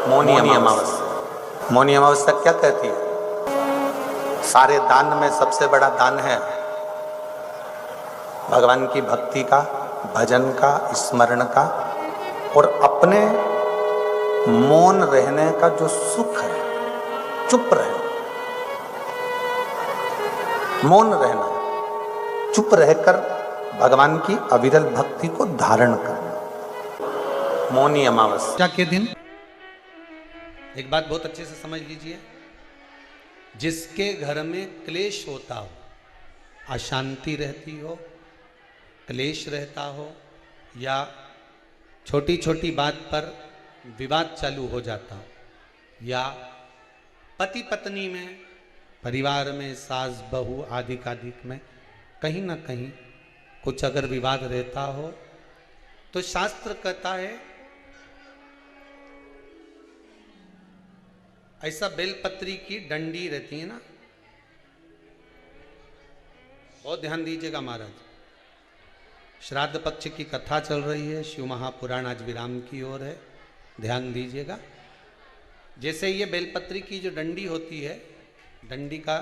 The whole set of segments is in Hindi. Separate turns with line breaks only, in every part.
मौनी अमावस्या। मौनी अमावस्या क्या कहती है? सारे दान में सबसे बड़ा दान है भगवान की भक्ति का, भजन का, स्मरण का और अपने मौन रहने का जो सुख है, चुप रहना, मौन रहना, चुप रहकर भगवान की अविरल भक्ति को धारण करना। मौनी अमावस्या के दिन एक बात बहुत अच्छे से समझ लीजिए, जिसके घर में क्लेश होता हो, अशांति रहती हो, क्लेश रहता हो या छोटी छोटी बात पर विवाद चालू हो जाता हो, या पति पत्नी में, परिवार में, सास बहू आदि कादिक में कहीं ना कहीं कुछ अगर विवाद रहता हो, तो शास्त्र कहता है ऐसा बेलपत्री की डंडी रहती है ना, बहुत ध्यान दीजिएगा महाराज। श्राद्ध पक्ष की कथा चल रही है, शिव महापुराण आज विराम की ओर है, ध्यान दीजिएगा। जैसे ये बेलपत्री की जो डंडी होती है, डंडी का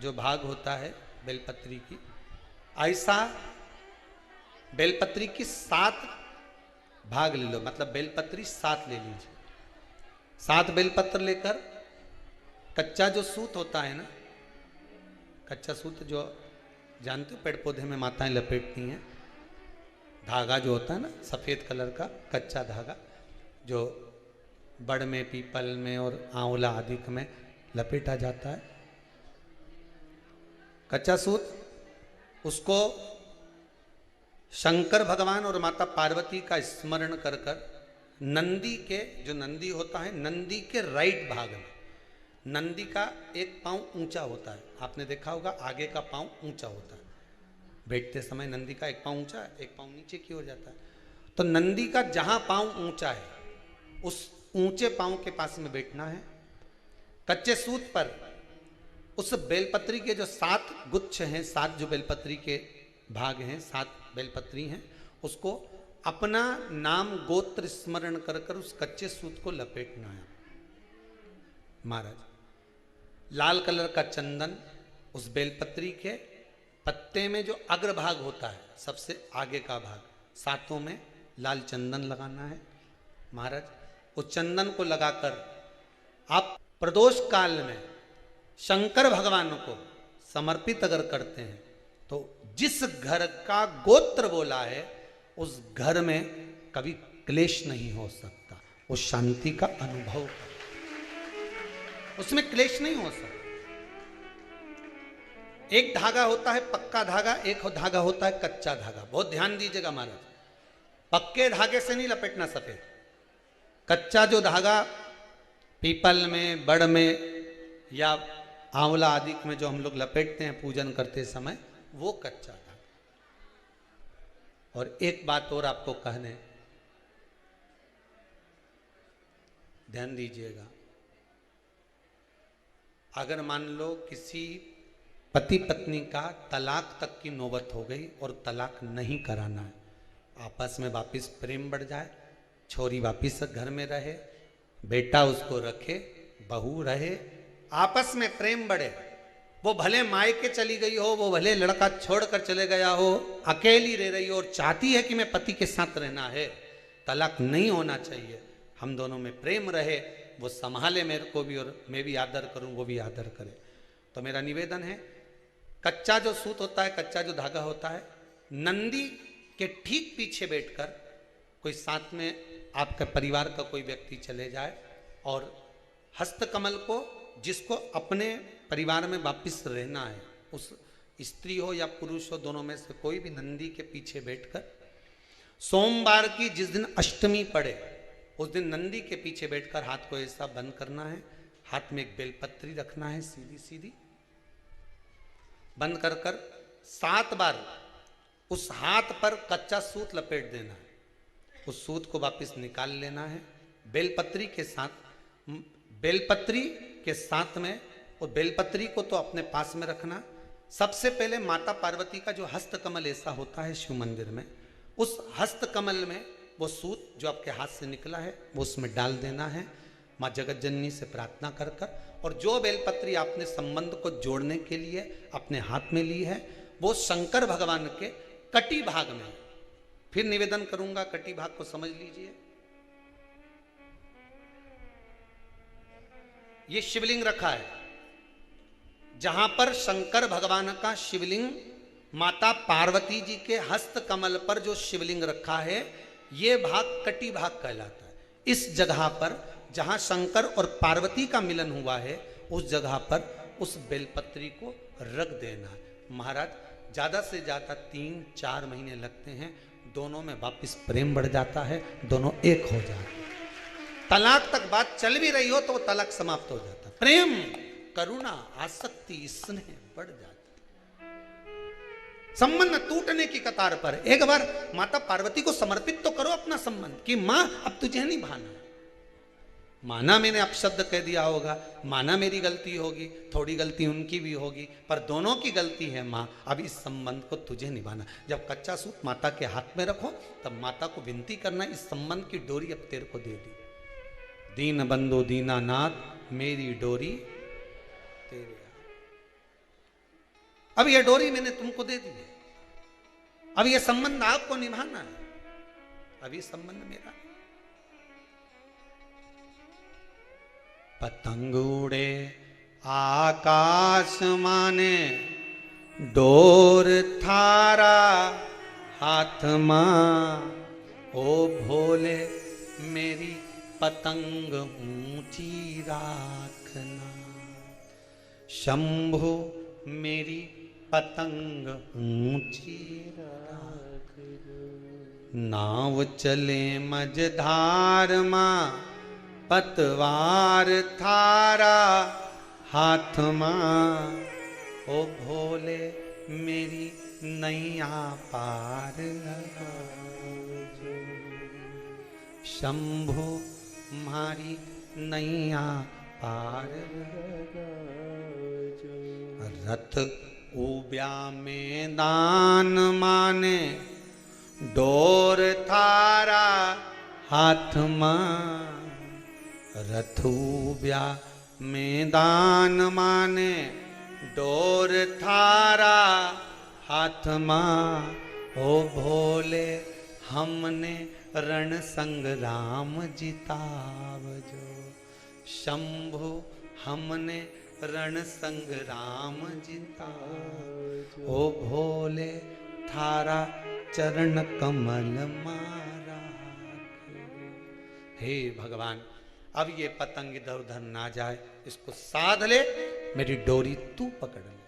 जो भाग होता है बेलपत्री की, ऐसा बेलपत्री की 7 भाग ले लो, मतलब बेलपत्री 7 ले लीजिए। 7 बेलपत्र लेकर कच्चा जो सूत होता है ना, कच्चा सूत जो जानते हो पेड़ पौधे में माताएं लपेटती हैं, धागा जो होता है ना सफ़ेद कलर का कच्चा धागा, जो बड़ में, पीपल में और आंवला आदि में लपेटा जाता है, कच्चा सूत, उसको शंकर भगवान और माता पार्वती का स्मरण कर कर नंदी के, जो नंदी होता है, नंदी के राइट भाग में, नंदी का एक पांव ऊंचा होता है, आपने देखा होगा आगे का पांव ऊंचा होता है, बैठते समय नंदी का एक पांव ऊंचा है, एक पांव नीचे की हो जाता है। तो नंदी का जहां पांव ऊंचा है उस ऊंचे पांव के पास में बैठना है। कच्चे सूत पर उस बेलपत्री के जो 7 गुच्छ हैं, 7 जो बेलपत्री के भाग हैं, 7 बेलपत्री हैं, उसको अपना नाम गोत्र स्मरण कर कर उस कच्चे सूत को लपेटना है महाराज। लाल कलर का चंदन उस बेलपत्री के पत्ते में जो अग्रभाग होता है, सबसे आगे का भाग, 7 में लाल चंदन लगाना है महाराज। उस चंदन को लगाकर आप प्रदोष काल में शंकर भगवान को समर्पित अगर करते हैं तो जिस घर का गोत्र बोला है उस घर में कभी क्लेश नहीं हो सकता, उस शांति का अनुभव, उसमें क्लेश नहीं हो सकता। एक धागा होता है पक्का धागा, एक धागा होता है कच्चा धागा, बहुत ध्यान दीजिएगा महाराज। पक्के धागे से नहीं लपेटना सफेद, कच्चा जो धागा पीपल में, बड़ में या आंवला आदि में जो हम लोग लपेटते हैं पूजन करते समय, वो कच्चा धागा। और एक बात और आपको कहने, ध्यान दीजिएगा, अगर मान लो किसी पति पत्नी का तलाक तक की नौबत हो गई और तलाक नहीं कराना है, आपस में वापिस प्रेम बढ़ जाए, छोरी वापिस घर में रहे, बेटा उसको रखे, बहू रहे, आपस में प्रेम बढ़े, वो भले मायके चली गई हो, वो भले लड़का छोड़कर चले गया हो, अकेली रह रही हो और चाहती है कि मैं पति के साथ रहना है, तलाक नहीं होना चाहिए, हम दोनों में प्रेम रहे, वो संभाले मेरे को भी और मैं भी आदर करूं, वो भी आदर करे। तो मेरा निवेदन है, कच्चा जो सूत होता है, कच्चा जो धागा होता है, नंदी के ठीक पीछे बैठकर कोई साथ में आपके परिवार का कोई व्यक्ति चले जाए और हस्तकमल को, जिसको अपने परिवार में वापिस रहना है, उस स्त्री हो या पुरुष हो, दोनों में से कोई भी नंदी के पीछे बैठकर, सोमवार की जिस दिन अष्टमी पड़े उस दिन नंदी के पीछे बैठकर हाथ को ऐसा बंद करना है, हाथ में एक बेलपत्री रखना है, सीधी सीधी बंद कर कर 7 बार उस हाथ पर कच्चा सूत लपेट देना है, उस सूत को वापस निकाल लेना है बेलपत्री के साथ, बेलपत्री के साथ में, और बेलपत्री को तो अपने पास में रखना। सबसे पहले माता पार्वती का जो हस्तकमल ऐसा होता है शिव मंदिर में, उस हस्तकमल में वो सूत जो आपके हाथ से निकला है वो उसमें डाल देना है। माँ जगत जननी से प्रार्थना कर कर, और जो बेलपत्री आपने संबंध को जोड़ने के लिए अपने हाथ में ली है वो शंकर भगवान के कटी भाग में, फिर निवेदन करूंगा, कटी भाग को समझ लीजिए। ये शिवलिंग रखा है, जहां पर शंकर भगवान का शिवलिंग, माता पार्वती जी के हस्त कमल पर जो शिवलिंग रखा है, ये भाग कटी भाग कहलाता है। इस जगह पर जहां शंकर और पार्वती का मिलन हुआ है, उस जगह पर उस बेलपत्री को रख देना है। महाराज ज्यादा से ज्यादा 3-4 महीने लगते हैं, दोनों में वापिस प्रेम बढ़ जाता है, दोनों एक हो जाते हैं। तलाक तक बात चल भी रही हो तो वो तलाक समाप्त हो जाता है। प्रेम, करुणा, आसक्ति, स्नेह बढ़ जाता है। संबंध टूटने की कतार पर एक बार माता पार्वती को समर्पित तो करो अपना संबंध कि मां अब तुझे नहीं भाना। माना मैंने अपशब्द कह दिया होगा, माना मेरी गलती होगी, थोड़ी गलती उनकी भी होगी, पर दोनों की गलती है मां, अब इस संबंध को तुझे निभाना। जब कच्चा सूत माता के हाथ में रखो तब माता को विनती करना, इस संबंध की डोरी अब तेरे को दे दी। दीन बंधु दीनानाथ मेरी डोरी तेरे, अब यह डोरी मैंने तुमको दे दी है, अब यह संबंध आपको निभाना है, अब ये संबंध मेरा। पतंग उड़े आकाश माने, डोर थारा हाथ मां, ओ भोले मेरी पतंग ऊंची राखना, शंभु मेरी पतंग ऊंची राख, नाव चले मझधार मां, पतवार थारा हाथ मां, ओ भोले मेरी नैया पार लगा, शंभु मारी नैया पार लगा। रथ उब्या में दान माने, डोर थारा हाथ मां, रथुब्या में दान माने, डोर थारा हाथ मां, ओ भोले हमने रण संग्राम जितावजो, शंभु हमने रण संग्राम जितावजो, ओ भोले थारा चरण कमल मारा। हे भगवान, अब ये पतंग इधर उधर ना जाए, इसको साध ले, मेरी डोरी तू पकड़ ले,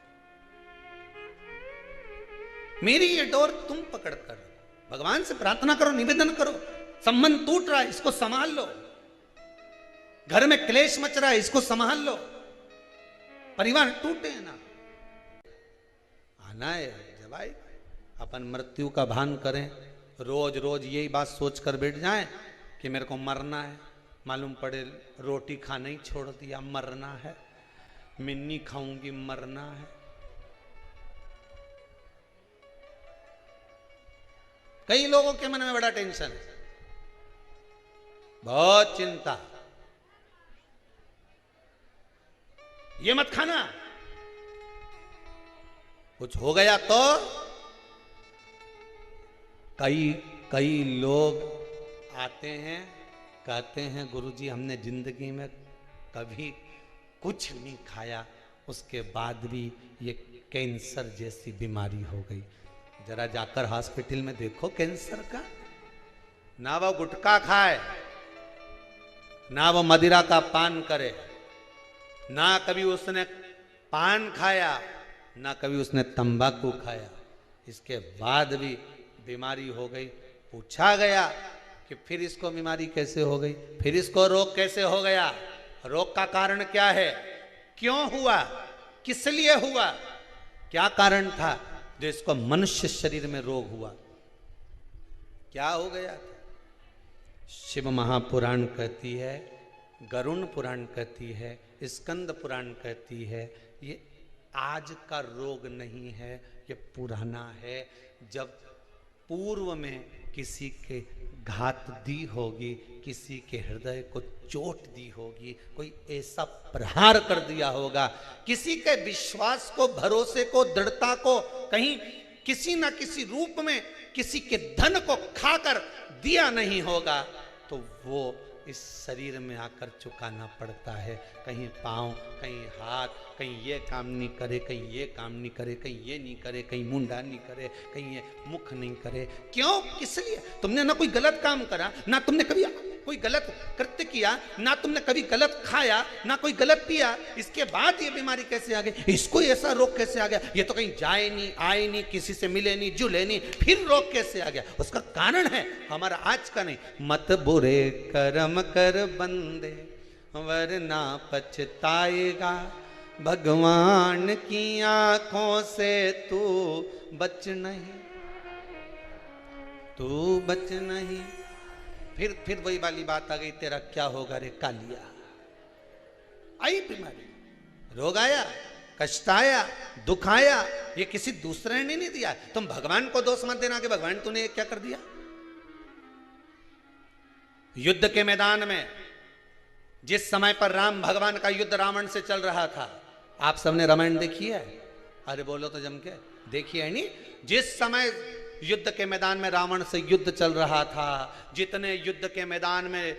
मेरी ये डोर तुम पकड़ कर भगवान से प्रार्थना करो, निवेदन करो। संबंध टूट रहा है, इसको संभाल लो। घर में क्लेश मच रहा है, इसको संभाल लो। परिवार टूटे ना, आना है जब आए अपन मृत्यु का भान करें। रोज रोज यही बात सोचकर बैठ जाएं कि मेरे को मरना है, मालूम पड़े रोटी खाना ही छोड़ दिया, मरना है, मिन्नी खाऊंगी, मरना है। कई लोगों के मन में बड़ा टेंशन है, बहुत चिंता, ये मत खाना, कुछ हो गया तो। कई लोग आते हैं, कहते हैं गुरुजी हमने जिंदगी में कभी कुछ नहीं खाया, उसके बाद भी ये कैंसर जैसी बीमारी हो गई। जरा जाकर हॉस्पिटल में देखो कैंसर का, ना वो गुटखा खाए, ना वो मदिरा का पान करे, ना कभी उसने पान खाया, ना कभी उसने तंबाकू खाया, इसके बाद भी बीमारी हो गई। पूछा गया कि फिर इसको बीमारी कैसे हो गई, फिर इसको रोग कैसे हो गया, रोग का कारण क्या है, क्यों हुआ, किस लिए हुआ, क्या कारण था जो इसको मनुष्य शरीर में रोग हुआ, क्या हो गया था। शिव महापुराण कहती है, गरुण पुराण कहती है, स्कंद पुराण कहती है, ये आज का रोग नहीं है, ये पुराना है। जब पूर्व में किसी के घात दी होगी, किसी के हृदय को चोट दी होगी, कोई ऐसा प्रहार कर दिया होगा, किसी के विश्वास को, भरोसे को, दृढ़ता को कहीं किसी ना किसी रूप में किसी के धन को खाकर दिया नहीं होगा, तो वो इस शरीर में आकर चुकाना पड़ता है। कहीं पाँव, कहीं हाथ, कहीं ये काम नहीं करे, कहीं ये काम नहीं करे, कहीं ये नहीं करे, कहीं मुंडा नहीं करे, कहीं ये मुख नहीं करे। क्यों? किस लिए? तुमने ना कोई गलत काम करा, ना तुमने कभी कोई गलत कृत्य किया, ना तुमने कभी गलत खाया, ना कोई गलत पिया, इसके बाद ये बीमारी कैसे आ गई, इसको ऐसा रोग कैसे आ गया, ये तो कहीं जाए नहीं, आए नहीं, किसी से मिले नहीं, जुले नहीं, फिर रोग कैसे आ गया? उसका कारण है हमारा आज का नहीं। मत बुरे कर्म कर बंदे वरना पछताएगा, भगवान की आंखों से तू बच नहीं, तू बच नहीं। फिर वही वाली बात आ गई, तेरा क्या होगा रे कालिया। आई बीमारी, रोग आया, कष्ट आया, दुख आया, ये किसी दूसरे ने नहीं दिया। तुम भगवान को दोष मत देना कि भगवान तूने क्या कर दिया। युद्ध के मैदान में जिस समय पर राम भगवान का युद्ध रावण से चल रहा था, आप सबने रामायण देखी है? अरे बोलो तो जम के, देखी है नहीं? जिस समय युद्ध के मैदान में रावण से युद्ध चल रहा था, जितने युद्ध के मैदान में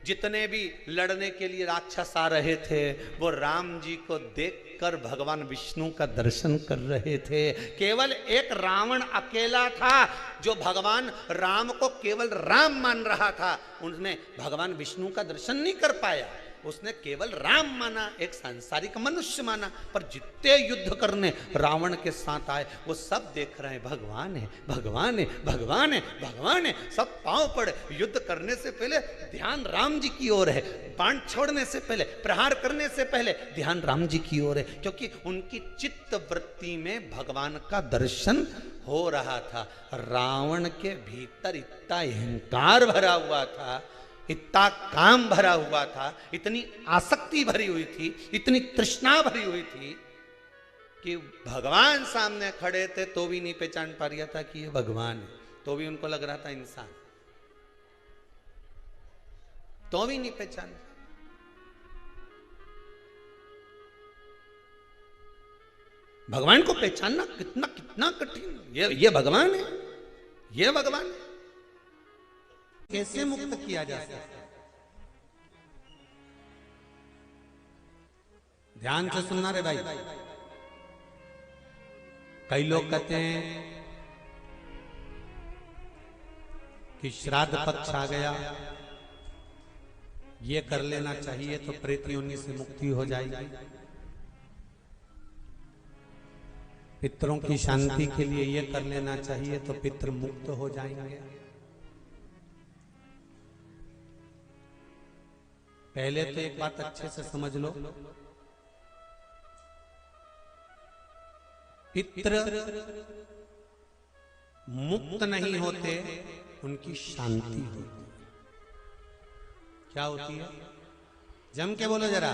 जितने भी लड़ने के लिए राक्षस आ रहे थे, वो राम जी को देखकर भगवान विष्णु का दर्शन कर रहे थे। केवल एक रावण अकेला था जो भगवान राम को केवल राम मान रहा था, उसने भगवान विष्णु का दर्शन नहीं कर पाया। उसने केवल राम माना, एक सांसारिक मनुष्य माना। पर जितने युद्ध करने रावण के साथ आए, वो सब देख रहे हैं भगवान है, भगवान है, भगवान है, भगवान है। सब पांव पड़े। युद्ध करने से पहले ध्यान राम जी की ओर है, बाण छोड़ने से पहले, प्रहार करने से पहले ध्यान राम जी की ओर है, क्योंकि उनकी चित्त वृत्ति में भगवान का दर्शन हो रहा था। रावण के भीतर इतना अहंकार भरा हुआ था, इतना काम भरा हुआ था, इतनी आसक्ति भरी हुई थी, इतनी तृष्णा भरी हुई थी कि भगवान सामने खड़े थे तो भी नहीं पहचान पा रहा था कि ये भगवान है, तो भी उनको लग रहा था इंसान, तो भी नहीं पहचान। भगवान को पहचानना कितना कितना कठिन। ये भगवान है, ये भगवान है। कैसे मुक्त किया जा सकता है? ध्यान से सुनना रे भाई। कई लोग कहते हैं कि श्राद्ध पक्ष आ गया, ये कर लेना चाहिए तो प्रेत योनि से मुक्ति हो जाएगी। पितरों की शांति के लिए ये कर लेना चाहिए तो पितृ मुक्त हो जाएंगे। पहले तो एक बात अच्छे से समझ लो, पितृ मुक्त नहीं होते, उनकी शांति होती। क्या होती है? जम के बोलो जरा।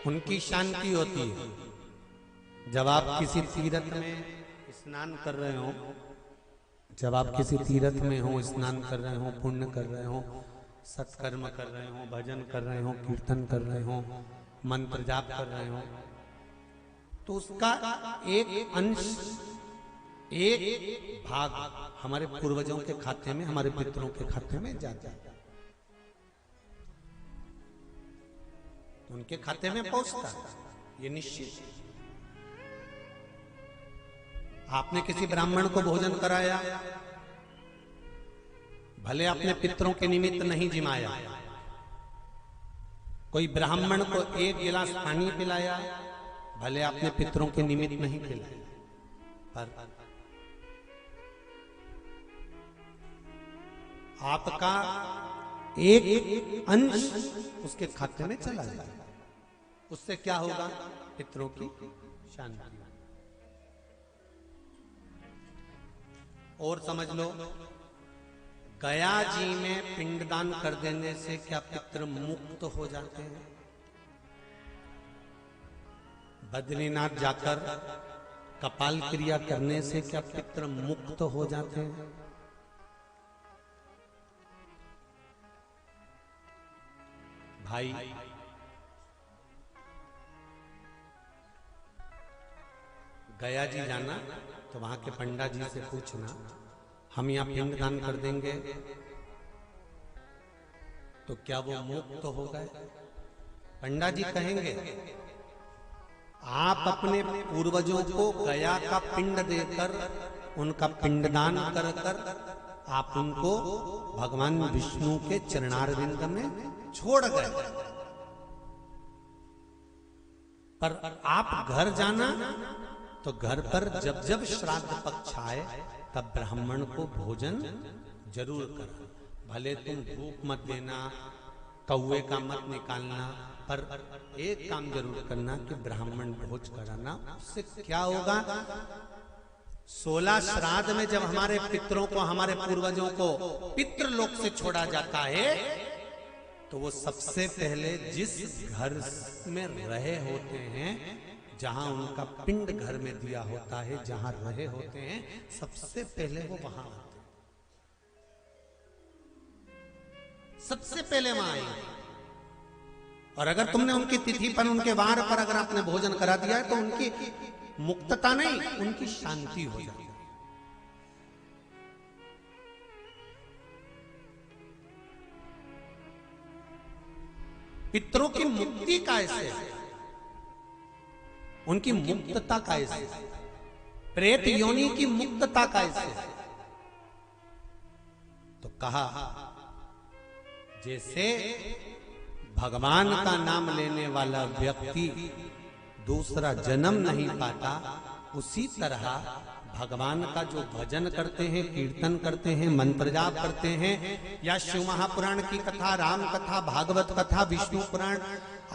उनकी शांति होती है। जब आप किसी तीर्थ में स्नान कर रहे हो, जब आप किसी तीर्थ में हो, स्नान कर रहे हो, पुण्य कर रहे हो, सत्कर्म कर रहे हो, भजन कर रहे हो, कीर्तन कर रहे हो, मंत्र जाप कर रहे हो, तो उसका एक अंश, एक भाग हमारे पूर्वजों के खाते में, हमारे पितरों के खाते में जाता है, उनके खाते में पहुंचता है। ये निश्चित। आपने किसी ब्राह्मण को भोजन कराया, भले अपने पितरों के निमित्त नहीं जिमाया, कोई ब्राह्मण को एक गिलास पानी पिलाया, भले अपने पितरों के निमित्त नहीं पिलाया, पर आपका एक अंश उसके खाते में चला जाएगा। उससे क्या होगा? पितरों की शांति। और समझ लो, गया जी में पिंडदान कर देने से क्या पितृ मुक्त हो जाते हैं? बद्रीनाथ जाकर कपाल क्रिया करने से क्या पितृ मुक्त हो जाते हैं? भाई, गया जी जाना तो वहां के पंडा जी से पूछना, हम यहाँ पिंड दान कर देंगे तो क्या वो मुक्त हो गए? पंडा जी कहेंगे, आप अपने पूर्वजों को गया का पिंड देकर, उनका पिंडदान कर कर आप उनको भगवान विष्णु के चरणारविंद में छोड़ गए। पर आप घर जाना तो घर पर जब जब श्राद्ध पक्ष आए तब ब्राह्मण को भोजन जरूर करना। भले तुम धूप मत देना, कौवे का मत निकालना, पर एक काम जरूर करना कि ब्राह्मण भोज कराना। उससे क्या होगा? 16 श्राद्ध में जब हमारे पितरों को, हमारे पूर्वजों को पितृलोक से छोड़ा जाता है तो वो सबसे पहले जिस घर में रहे होते हैं, जहां उनका पिंड घर में दिया होता है, जहां रहे होते हैं, सबसे पहले वो वहां आते हैं, सबसे पहले वहां आएंगे। और अगर तुमने उनकी तिथि पर, उनके वार पर अगर आपने भोजन करा दिया है तो उनकी मुक्तता नहीं, उनकी शांति हो जाती है। पितरों की मुक्ति कैसे है? उनकी मुक्तता कैसे? प्रेत योनि की मुक्तता कैसे? तो कहा, जैसे भगवान का नाम लेने वाला व्यक्ति दूसरा जन्म नहीं पाता, उसी तरह भगवान का जो भजन करते हैं, कीर्तन करते हैं, मंत्र जाप करते हैं, या शिव महापुराण की कथा, राम कथा, भागवत कथा, विष्णु पुराण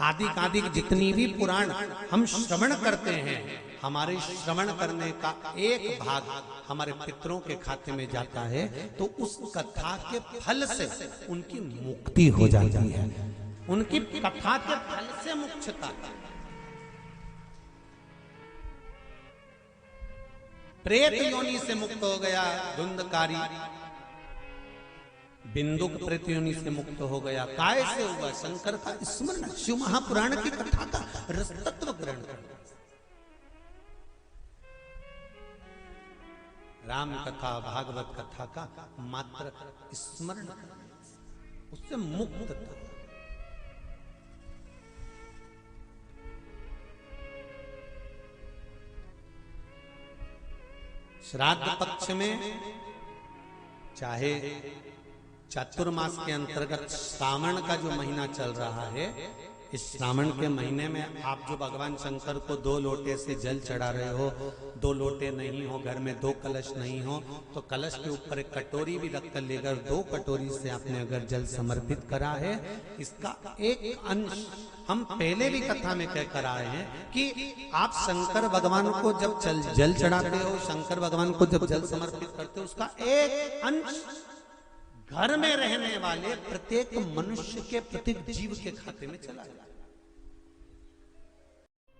आदि जितनी भी पुराण हम श्रवण करते हैं, हमारे श्रवण करने का एक भाग हमारे पितरों के खाते में जाता है, तो उस कथा के फल से उनकी मुक्ति हो जाती है। उनकी कथा के फल से मुक्तता। प्रेत योनि से मुक्त हो गया धुंधकारी, बिंदुक प्रेत योनि से मुक्त हो गया। काय से हुआ? शंकर का स्मरण, शिव महापुराण की कथा का रसतत्व ग्रहण करना, राम कथा, भागवत कथा का मात्र स्मरण करना, उससे मुक्तता। श्राद्ध पक्ष में चाहे चातुर्मास के अंतर्गत श्रावण का जो महीना चल रहा है, इस श्रावण के महीने में आप जो भगवान शंकर को 2 लोटे से जल चढ़ा रहे हो, 2 लोटे नहीं हो, घर में 2 कलश नहीं हो, तो कलश के ऊपर एक कटोरी भी रख कर लेकर 2 कटोरी से आपने अगर जल समर्पित करा है, इसका एक अंश हम पहले भी कथा में कह कर आए हैं कि आप शंकर भगवान को जब जल चढ़ाते हो, शंकर भगवान को जब जल समर्पित करते हो, उसका एक अंश घर में रहने वाले प्रत्येक मनुष्य के, प्रत्येक जीव के खाते में चला जाए।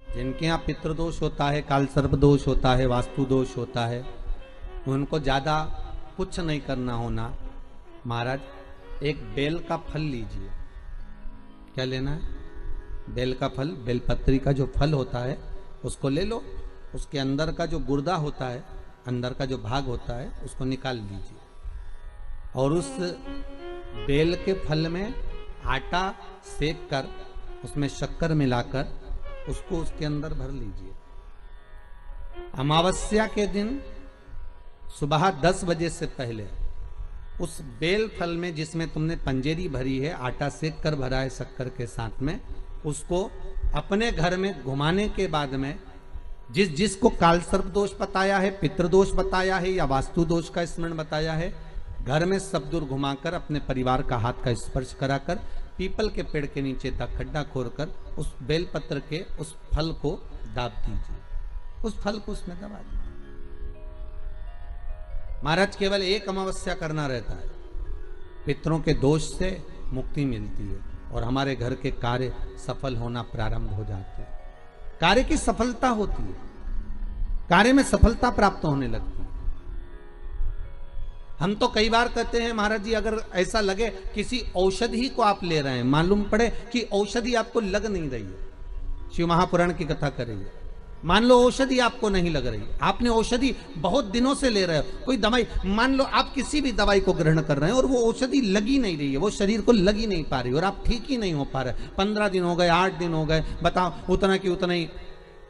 जिनके यहाँ पितृदोष होता है, काल सर्प दोष होता है, वास्तु दोष होता है, उनको ज्यादा कुछ नहीं करना होना। महाराज, एक बेल का फल लीजिए। क्या लेना है? बेल का फल, बेलपत्री का जो फल होता है उसको ले लो। उसके अंदर का जो गुर्दा होता है, अंदर का जो भाग होता है, उसको निकाल लीजिए और उस बेल के फल में आटा सेक कर उसमें शक्कर मिलाकर उसको उसके अंदर भर लीजिए। अमावस्या के दिन सुबह 10 बजे से पहले उस बेल फल में, जिसमें तुमने पंजेरी भरी है, आटा सेक कर भरा है शक्कर के साथ में, उसको अपने घर में घुमाने के बाद में जिसको काल सर्प दोष बताया है, पितृदोष बताया है या वास्तु दोष का स्मरण बताया है, घर में सब दूर घुमाकर अपने परिवार का हाथ का स्पर्श कराकर पीपल के पेड़ के नीचे तक खड्डा खोदकर उस बेलपत्र के उस फल को दाब दीजिए। उस फल को उसमें दबा दीजिए। महाराज, केवल एक अमावस्या करना रहता है, पितरों के दोष से मुक्ति मिलती है और हमारे घर के कार्य सफल होना प्रारंभ हो जाते हैं। कार्य की सफलता होती है। कार्य में सफलता प्राप्त होने लगती है। हम तो कई बार कहते हैं महाराज जी, अगर ऐसा लगे किसी औषधि को आप ले रहे हैं, मालूम पड़े कि औषधि आपको लग नहीं रही है, शिव महापुराण की कथा कर रही है, मान लो औषधि आपको नहीं लग रही, आपने औषधि बहुत दिनों से ले रहे हो, कोई दवाई, मान लो आप किसी भी दवाई को ग्रहण कर रहे हैं और वो औषधि लगी नहीं रही है, वो शरीर को लगी नहीं पा रही और आप ठीक ही नहीं हो पा रहे, 15 दिन हो गए, 8 दिन हो गए, बताओ, उतना की उतना ही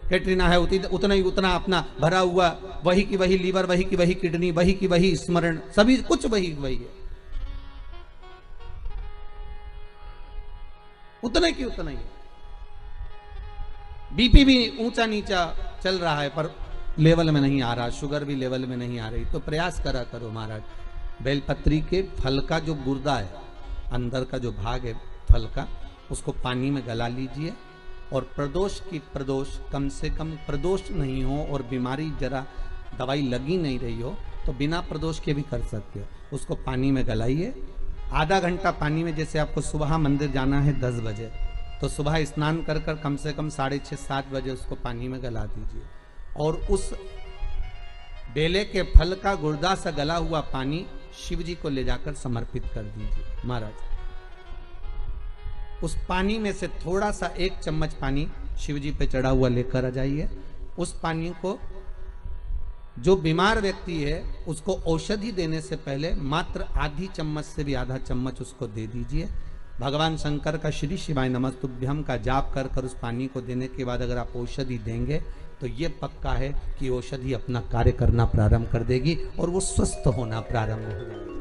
कैटरीना है, उतना ही उतना अपना भरा हुआ, वही की वही लीवर, वही की वही किडनी, वही की वही स्मरण, सभी कुछ वही वही है, उतने की उतना ही। बीपी भी ऊंचा नीचा चल रहा है पर लेवल में नहीं आ रहा, शुगर भी लेवल में नहीं आ रही, तो प्रयास करा करो महाराज, बेलपत्री के फल का जो गुर्दा है, अंदर का जो भाग है फल का, उसको पानी में गला लीजिए और प्रदोष कम से कम प्रदोष नहीं हो और बीमारी जरा दवाई लगी नहीं रही हो तो बिना प्रदोष के भी कर सकते हो, उसको पानी में गलाइए, आधा घंटा पानी में, जैसे आपको सुबह मंदिर जाना है 10 बजे, तो सुबह स्नान कर कम से कम 6:30-7 बजे उसको पानी में गला दीजिए और उस बेले के फल का गुर्दा सा गला हुआ पानी शिव जी को ले जाकर समर्पित कर दीजिए महाराज। उस पानी में से थोड़ा सा 1 चम्मच पानी शिव जी पे चढ़ा हुआ लेकर आ जाइए, उस पानी को जो बीमार व्यक्ति है उसको औषधि देने से पहले मात्र आधी चम्मच से भी आधा चम्मच उसको दे दीजिए। भगवान शंकर का श्री शिवाय नमस्तुभ्यम का जाप कर कर उस पानी को देने के बाद अगर आप औषधि देंगे तो ये पक्का है कि औषधि अपना कार्य करना प्रारंभ कर देगी और वो स्वस्थ होना प्रारंभ हो जाएगी।